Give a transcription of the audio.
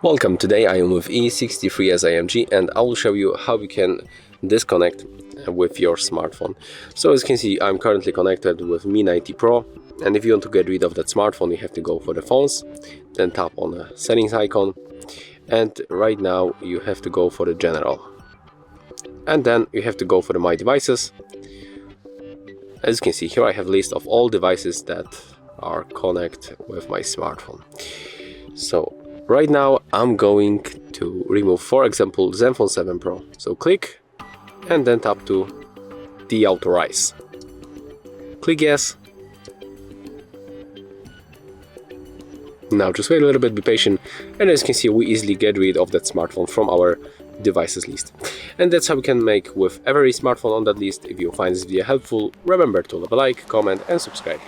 Welcome, today I am with E63 as AMG and I will show you how you can disconnect with your smartphone. So as you can see, I'm currently connected with Mi 90 Pro, and if you want to get rid of that smartphone you have to go for the phones, then tap on the settings icon, and right now you have to go for the general, and then you have to go for the my devices. As you can see here, I have a list of all devices that are connected with my smartphone. So right now I'm going to remove, for example, Zenfone 7 Pro. So click and then tap to deauthorize. Click yes. Now just wait a little bit, be patient, and as you can see we easily get rid of that smartphone from our devices list. And that's how we can make with every smartphone on that list. If you find this video helpful, remember to leave a like, comment and subscribe.